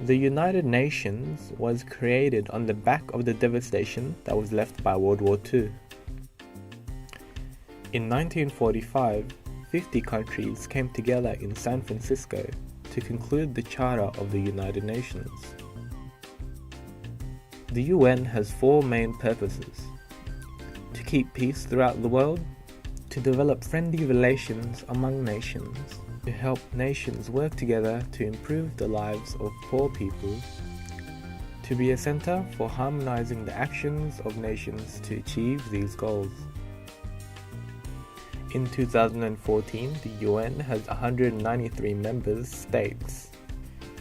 The United Nations was created on the back of the devastation that was left by World War II. In 1945, 50 countries came together in San Francisco to conclude the Charter of the United Nations. The UN has four main purposes: to keep peace throughout the world, to develop friendly relations among nations, to help nations work together to improve the lives of poor people, to be a center for harmonizing the actions of nations to achieve these goals. In 2014, the UN has 193 member states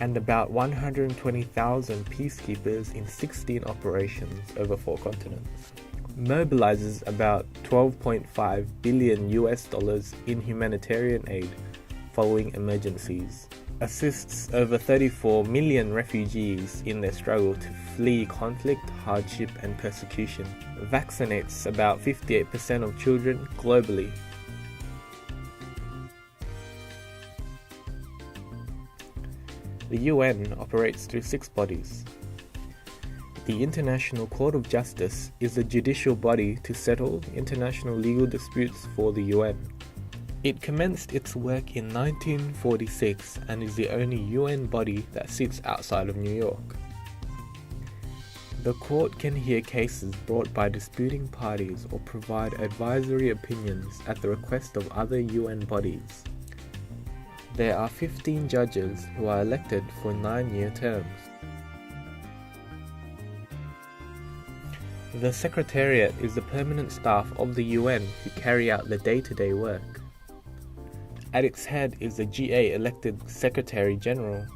and about 120,000 peacekeepers in 16 operations over 4 continents. Mobilizes about $12.5 billion in humanitarian aid following emergencies. Assists over 34 million refugees in their struggle to flee conflict, hardship, and persecution. Vaccinates about 58% of children globally. The UN operates through 6 bodies. The International Court of Justice is a judicial body to settle international legal disputes for the UN. It commenced its work in 1946 and is the only UN body that sits outside of New York. The court can hear cases brought by disputing parties or provide advisory opinions at the request of other UN bodies. There are 15 judges who are elected for 9-year terms. The Secretariat is the permanent staff of the UN who carry out the day-to-day work. At its head is the GA-elected Secretary General,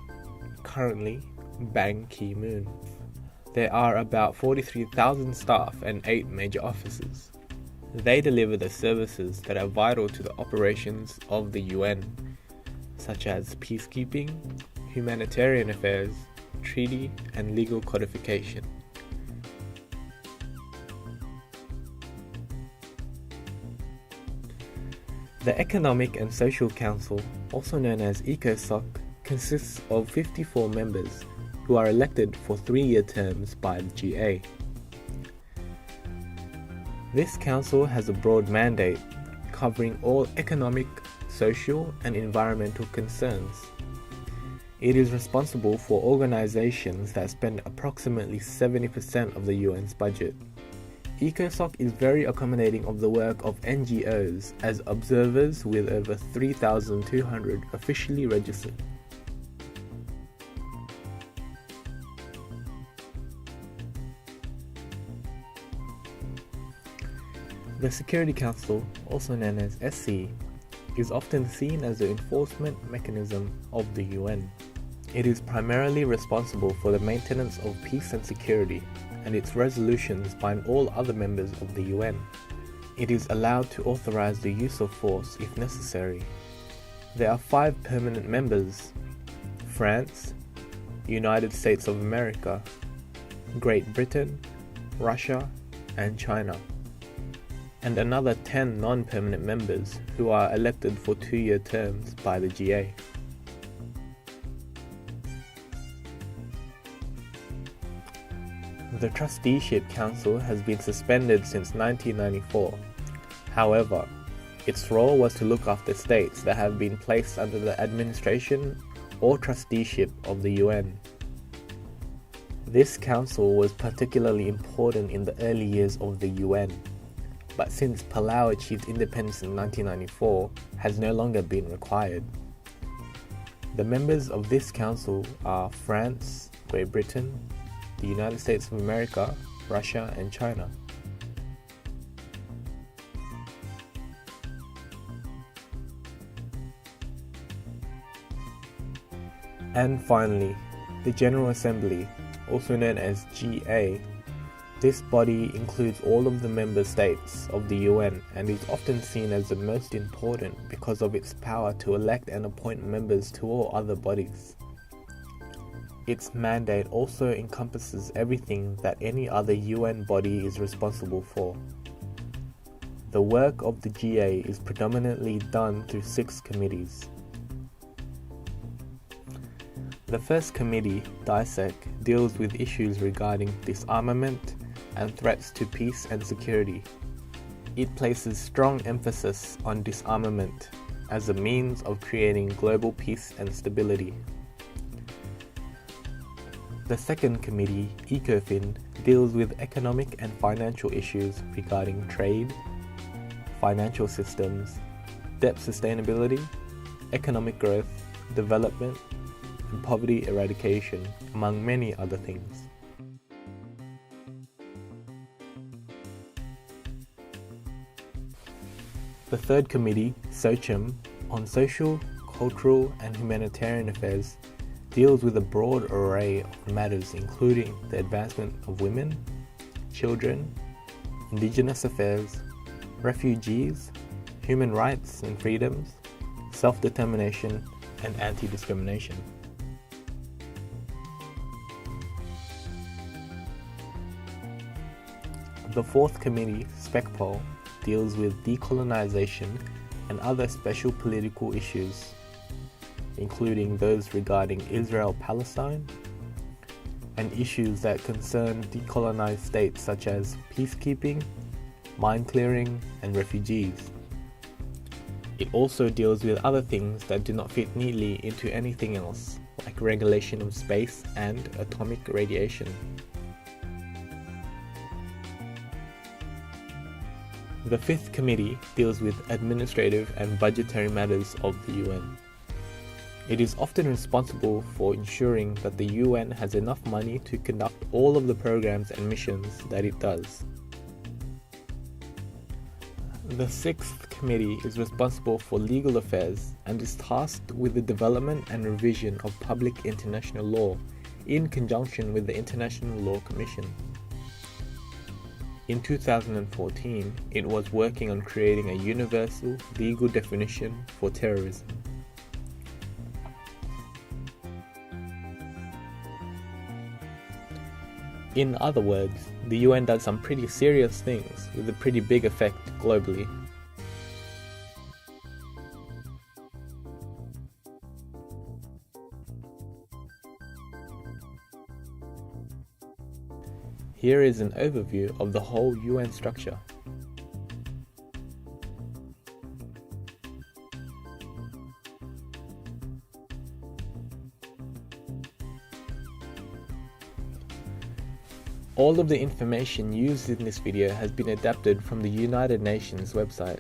currently Ban Ki-moon. There are about 43,000 staff and 8 major offices. They deliver the services that are vital to the operations of the UN, such as peacekeeping, humanitarian affairs, treaty and legal codification. The Economic and Social Council, also known as ECOSOC, consists of 54 members who are elected for 3-year terms by the GA. This council has a broad mandate covering all economic, social and environmental concerns. It is responsible for organizations that spend approximately 70% of the UN's budget. ECOSOC is very accommodating of the work of NGOs as observers with over 3,200 officially registered. The Security Council, also known as SC, is often seen as the enforcement mechanism of the UN. It is primarily responsible for the maintenance of peace and security, and its resolutions bind all other members of the UN. It is allowed to authorize the use of force if necessary. There are 5 permanent members: France, United States of America, Great Britain, Russia, and China, and another 10 non-permanent members who are elected for 2-year terms by the GA. The Trusteeship Council has been suspended since 1994. However, its role was to look after states that have been placed under the administration or trusteeship of the UN. This council was particularly important in the early years of the UN, but since Palau achieved independence in 1994, has no longer been required. The members of this council are France, Great Britain, the United States of America, Russia, and China. And finally, the General Assembly, also known as GA. This body includes all of the member states of the UN and is often seen as the most important because of its power to elect and appoint members to all other bodies. Its mandate also encompasses everything that any other UN body is responsible for. The work of the GA is predominantly done through 6 committees. The first committee, DISEC, deals with issues regarding disarmament and threats to peace and security. It places strong emphasis on disarmament as a means of creating global peace and stability. The second committee, ECOFIN, deals with economic and financial issues regarding trade, financial systems, debt sustainability, economic growth, development, and poverty eradication, among many other things. The third committee, SOCHIM, on social, cultural, and humanitarian affairs, deals with a broad array of matters including the advancement of women, children, indigenous affairs, refugees, human rights and freedoms, self-determination, and anti-discrimination. The fourth committee, SPECPOL, deals with decolonization and other special political issues, including those regarding Israel-Palestine and issues that concern decolonized states such as peacekeeping, mine clearing, and refugees. It also deals with other things that do not fit neatly into anything else, like regulation of space and atomic radiation. The fifth committee deals with administrative and budgetary matters of the UN. It is often responsible for ensuring that the UN has enough money to conduct all of the programs and missions that it does. The sixth committee is responsible for legal affairs and is tasked with the development and revision of public international law in conjunction with the International Law Commission. In 2014, it was working on creating a universal legal definition for terrorism. In other words, the UN does some pretty serious things with a pretty big effect globally. Here is an overview of the whole UN structure. All of the information used in this video has been adapted from the United Nations website.